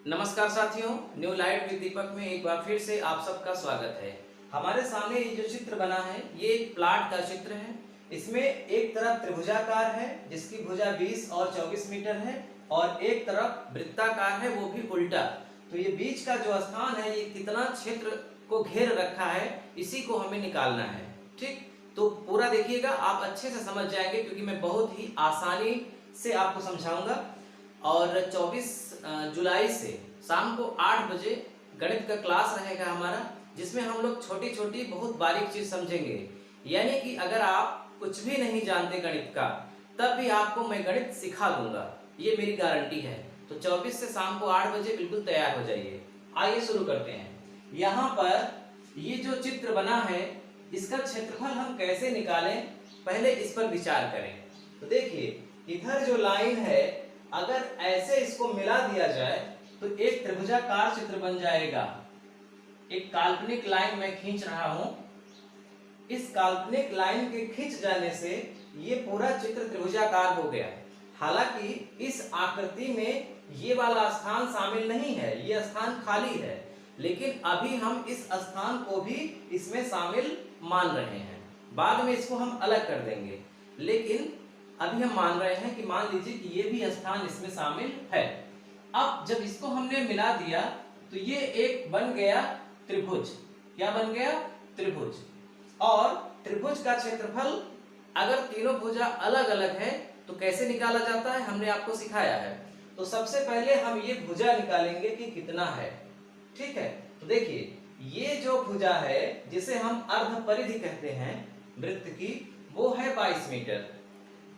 नमस्कार साथियों, new light with दीपक में एक बार फिर से आप सबका स्वागत है। हमारे सामने ये जो चित्र बना है ये एक प्लाट का चित्र है। इसमें एक तरफ त्रिभुजाकार है जिसकी भुजा 20 और 24 मीटर है और एक तरफ वृत्ताकार है वो भी उल्टा। तो ये बीच का जो स्थान है ये कितना क्षेत्र को घेर रखा है इसी को हमें निकालना है। ठीक, तो पूरा देखिएगा, आप अच्छे से समझ जाएंगे क्योंकि मैं बहुत ही आसानी से आपको समझाऊंगा। और 24 जुलाई से शाम को 8 बजे गणित का क्लास रहेगा हमारा, जिसमें हम लोग छोटी छोटी बहुत बारीक चीज समझेंगे। यानी कि अगर आप कुछ भी नहीं जानते गणित का तब भी आपको मैं गणित सिखा दूंगा, ये मेरी गारंटी है। तो 24 से शाम को 8 बजे बिल्कुल तैयार हो जाइए। आइए शुरू करते हैं। यहाँ पर ये जो चित्र बना है इसका क्षेत्रफल हम कैसे निकालें, पहले इस पर विचार करें। तो देखिए, इधर जो लाइन है अगर ऐसे इसको मिला दिया जाए तो एक त्रिभुजाकार चित्र बन जाएगा। एक काल्पनिक लाइन मैं खींच रहा हूं, इस काल्पनिक लाइन के खींच जाने से ये पूरा चित्र त्रिभुजाकार हो गया। हालांकि इस आकृति में ये वाला स्थान शामिल नहीं है, ये स्थान खाली है, लेकिन अभी हम इस स्थान को भी इसमें शामिल मान रहे हैं। बाद में इसको हम अलग कर देंगे, लेकिन अभी हम मान रहे हैं कि मान लीजिए कि ये भी स्थान इसमें शामिल है। अब जब इसको हमने मिला दिया तो ये एक बन गया त्रिभुज। क्या बन गया? त्रिभुज। और त्रिभुज का क्षेत्रफल अगर तीनों भुजा अलग अलग है तो कैसे निकाला जाता है हमने आपको सिखाया है। तो सबसे पहले हम ये भुजा निकालेंगे कि कितना है। ठीक है, तो देखिए ये जो भुजा है जिसे हम अर्ध परिधि कहते हैं वृत्त की, वो है 22 मीटर।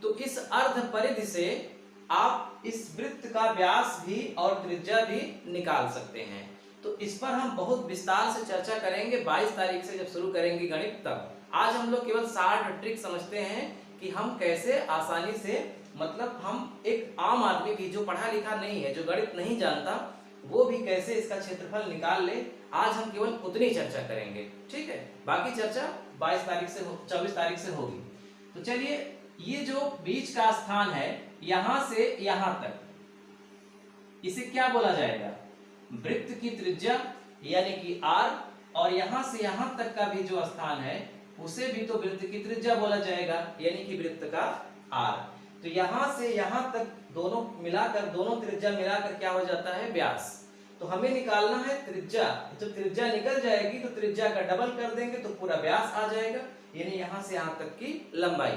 तो इस अर्ध परिधि से आप इस वृत्त का व्यास भी और त्रिज्या भी निकाल सकते हैं। तो इस पर हम बहुत विस्तार से चर्चा करेंगे 22 तारीख से जब शुरू करेंगे गणित तब। आज हम लोग केवल 60 ट्रिक समझते हैं कि हम कैसे आसानी से, मतलब हम एक आम आदमी भी जो पढ़ा लिखा नहीं है, जो गणित नहीं जानता, वो भी कैसे इसका क्षेत्रफल निकाल ले। आज हम केवल उतनी चर्चा करेंगे। ठीक है, बाकी चर्चा 22 तारीख से 24 तारीख से होगी। तो चलिए, ये जो बीच का स्थान है यहां से यहां तक, इसे क्या बोला जाएगा? वृत्त की त्रिज्या यानी कि r, और यहां से यहां तक का भी जो स्थान है उसे भी तो वृत्त की त्रिज्या बोला जाएगा, यानी कि वृत्त का r। तो यहां से यहां तक दोनों मिलाकर, दोनों त्रिज्या मिलाकर क्या हो जाता है? व्यास। तो हमें निकालना है त्रिज्या। जब त्रिज्या निकल जाएगी तो त्रिज्या का डबल कर देंगे तो पूरा व्यास आ जाएगा, यानी यहां से यहां तक की लंबाई।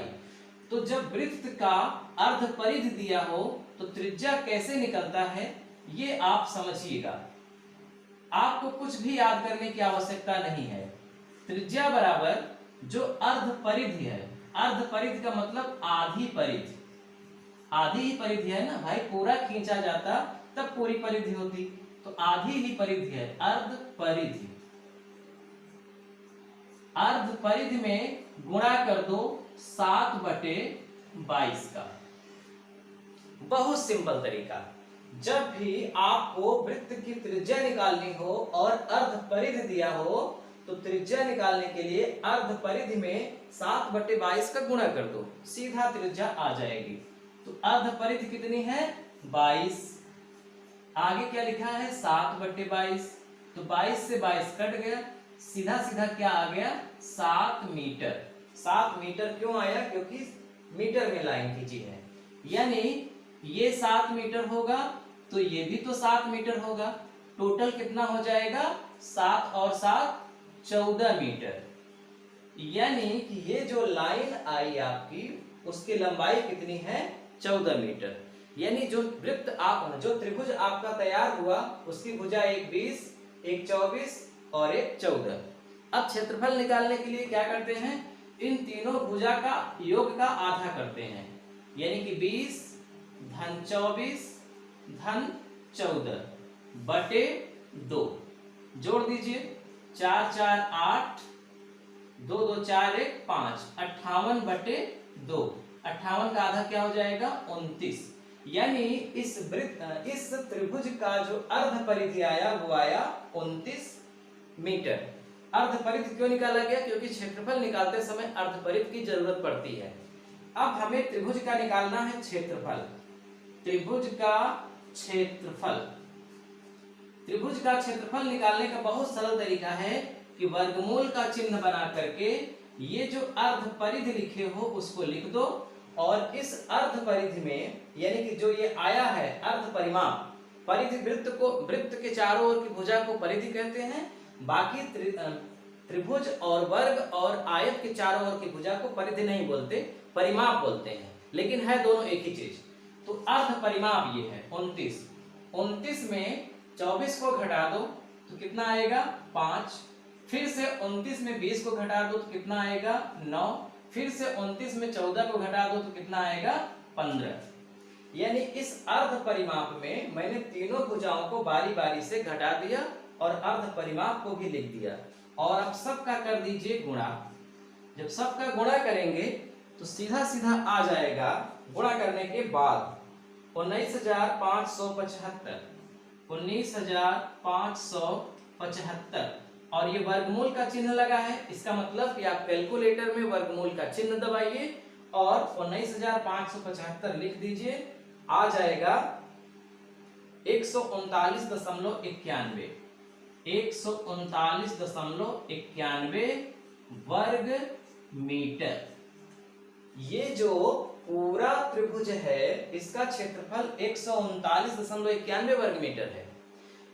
तो जब वृत्त का अर्ध परिधि दिया हो तो त्रिज्या कैसे निकलता है ये आप समझिएगा। आपको कुछ भी याद करने की आवश्यकता नहीं है। त्रिज्या बराबर जो अर्ध परिधि है, अर्ध परिधि का मतलब आधी परिधि। आधी ही परिधि है ना भाई, पूरा खींचा जाता तब पूरी परिधि होती, तो आधी ही परिधि है अर्ध परिधि। अर्ध परिधि में गुणा कर दो 7/22 का। बहुत सिंपल तरीका। जब भी आपको वृत्त की त्रिज्या निकालनी हो और अर्ध परिधि दिया हो तो त्रिज्या निकालने के लिए अर्ध परिधि में 7/22 का गुणा कर दो, सीधा त्रिज्या आ जाएगी। तो अर्ध परिधि कितनी है? 22। आगे क्या लिखा है? 7/22। तो 22 से 22 कट गया, सीधा सीधा क्या आ गया? 7 मीटर। 7 मीटर क्यों आया? क्योंकि मीटर में लाइन खींची है, यानी ये 7 मीटर होगा तो ये भी तो 7 मीटर होगा। टोटल कितना हो जाएगा? 7 और 7 14 मीटर। यानी कि ये जो लाइन आई आपकी उसकी लंबाई कितनी है? 14 मीटर। यानी जो वृत्त आप, जो त्रिभुज आपका तैयार हुआ उसकी भुजा एक 20, एक 24 और एक 14। अब क्षेत्रफल निकालने के लिए क्या करते हैं? इन तीनों भुजा का योग का आधा करते हैं, यानी कि 20 धन 24 धन 14 बटे 2। जोड़ दीजिए, 4 4 8, 2 2 4 1 5, 58/2। 58 का आधा क्या हो जाएगा? 29। यानी इस वृत्त, इस त्रिभुज का जो अर्ध परिधि आया वो आया 29 मीटर। अर्ध परिधि क्यों निकाला गया? क्योंकि क्षेत्रफल निकालते समय अर्ध परिधि की जरूरत पड़ती है। अब हमें त्रिभुज का निकालना है क्षेत्रफल। त्रिभुज का क्षेत्रफल त्रिभुज का क्षेत्रफल निकालने का बहुत सरल तरीका है कि वर्गमूल का चिन्ह बना करके ये जो अर्ध परिधि लिखे हो उसको लिख दो, और इस अर्ध परिधि में यानी कि जो ये आया है अर्ध परिमाप, परिधि वृत्त के चारों ओर की भुजा को परिधि कहते हैं, बाकी त्रिभुज और वर्ग और आयत के चारों ओर की भुजा को परिधि नहीं बोलते, परिमाप बोलते हैं, लेकिन है दोनों एक ही चीज। तो अर्ध परिमाप ये है 29। 29 में 24 को घटा दो तो कितना आएगा 5, फिर से 29 में 20 को घटा दो तो कितना आएगा 9, फिर से 29 में 14 को घटा दो तो कितना आएगा 15। यानी इस अर्ध परिमाप में मैंने तीनों भुजाओं को बारी बारी से घटा दिया और अर्ध परिमाप को भी लिख दिया, और अब सबका कर दीजिए गुणा। जब सबका गुणा करेंगे तो सीधा सीधा आ जाएगा, गुणा करने के बाद 19,575, 19,575, और ये वर्गमूल का चिन्ह लगा है, इसका मतलब कि आप कैलकुलेटर में वर्गमूल का चिन्ह दबाइए और 19,575 लिख दीजिए, आ जाएगा 139.91, 139.91 वर्ग मीटर। ये जो पूरा त्रिभुज है इसका क्षेत्रफल 139.91 वर्ग मीटर है,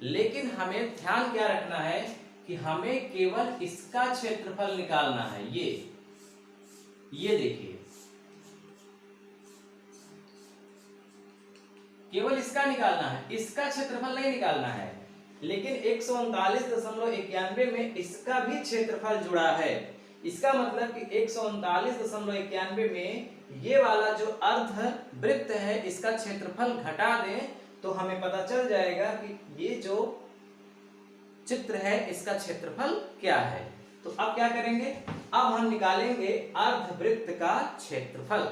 लेकिन हमें ध्यान क्या रखना है कि हमें केवल इसका क्षेत्रफल निकालना है। ये देखिए, केवल इसका निकालना है, इसका क्षेत्रफल नहीं निकालना है। लेकिन 139.91 में इसका भी क्षेत्रफल जुड़ा है, इसका मतलब कि 139.91 में ये वाला जो अर्ध वृत्त है इसका क्षेत्रफल घटा दें तो हमें पता चल जाएगा कि ये जो चित्र है इसका क्षेत्रफल क्या है। तो अब क्या करेंगे, अब हम निकालेंगे अर्धवृत्त का क्षेत्रफल।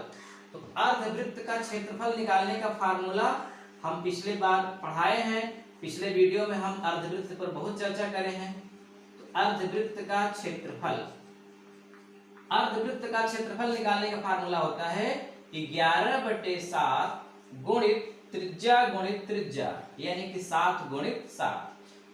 तो अर्धवृत्त का क्षेत्रफल निकालने का फार्मूला हम पिछले बार पढ़ाए हैं, पिछले वीडियो में हम अर्धवृत्त पर बहुत चर्चा करे हैं। तो अर्धवृत्त का क्षेत्रफल, अर्धवृत्त का क्षेत्रफल निकालने का फार्मूला होता है 11/7 गुणित त्रिज्या गुणित त्रिज्या, यानी कि 7 गुणित 7।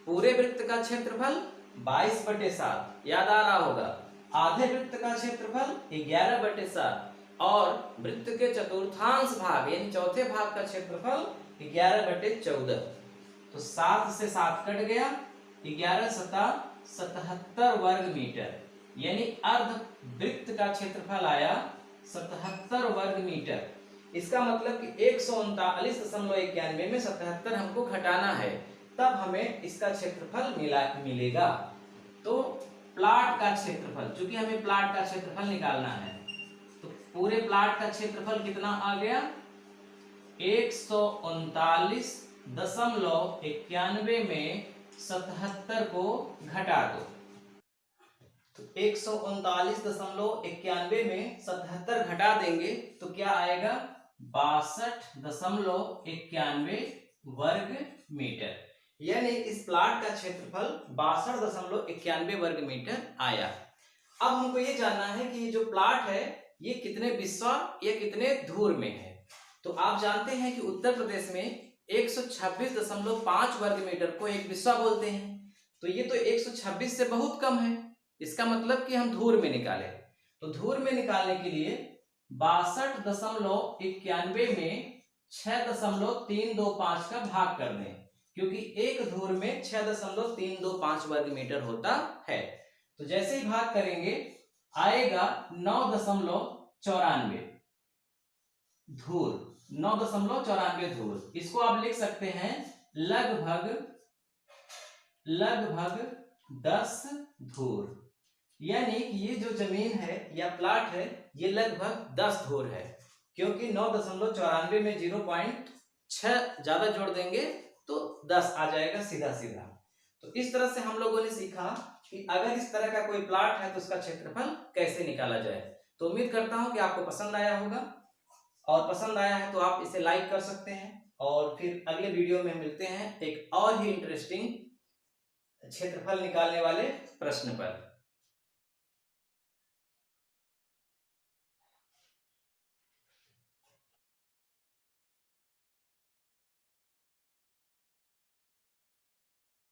पूरे वृत्त का क्षेत्रफल 22/7, याद आ रहा होगा। आधे वृत्त का क्षेत्रफल 11/7 और वृत्त के चतुर्थांश भाग यानी चौथे भाग का क्षेत्रफल 11/14। तो 7 से 7 कट गया, 11 सता 77 वर्ग मीटर, यानी अर्ध वृत्त का क्षेत्रफल आया 77 वर्ग मीटर। इसका मतलब कि 139.91 में 77 हमको घटाना है, तब हमें इसका क्षेत्रफल मिलेगा। तो प्लाट का क्षेत्रफल, चूंकि हमें प्लाट का क्षेत्रफल निकालना है, तो पूरे प्लाट का क्षेत्रफल कितना आ गया 139.91 में 77 को घटा दो। तो 139.91 में 77 घटा देंगे तो क्या आएगा 62.91 वर्ग मीटर, यानी इस प्लाट का क्षेत्रफल 62.91 वर्ग मीटर आया। अब हमको ये जानना है कि ये जो प्लाट है ये कितने बिस्वा या कितने धूर में है। तो आप जानते हैं कि उत्तर प्रदेश में 126.5 वर्ग मीटर को एक बिस्वा बोलते हैं, तो ये तो 126 से बहुत कम है, इसका मतलब कि हम धूर में निकालें। तो धूर में निकालने के लिए 62.91 में 6.325 का भाग कर दें, क्योंकि एक धूर में 6.325 वर्ग मीटर होता है। तो जैसे ही भाग करेंगे आएगा 9.94 धूर, 9.94 धूर। इसको आप लिख सकते हैं लगभग 10 धूर, यानी कि ये जो जमीन है या प्लाट है ये लगभग 10 धूर है, क्योंकि 9.94 में 0.6 ज्यादा जोड़ देंगे तो 10 आ जाएगा सीधा सीधा। तो इस तरह से हम लोगों ने सीखा कि अगर इस तरह का कोई प्लाट है तो उसका क्षेत्रफल कैसे निकाला जाए। तो उम्मीद करता हूं कि आपको पसंद आया होगा, और पसंद आया है तो आप इसे लाइक कर सकते हैं, और फिर अगले वीडियो में मिलते हैं एक और ही इंटरेस्टिंग क्षेत्रफल निकालने वाले प्रश्न पर।